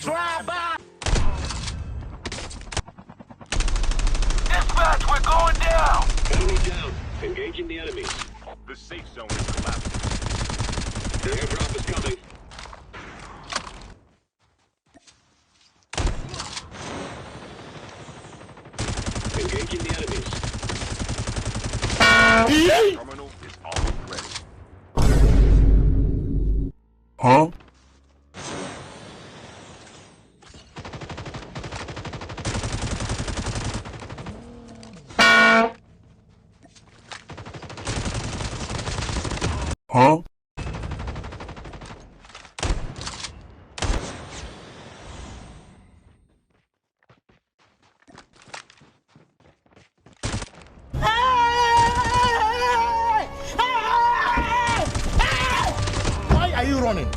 Drive by! Dispatch, we're going down! Enemy down. Engaging the enemies. The safe zone is collapsing. The airdrop is coming. Engaging the enemies. Terminal is almost ready. Huh? Huh? Why are you running?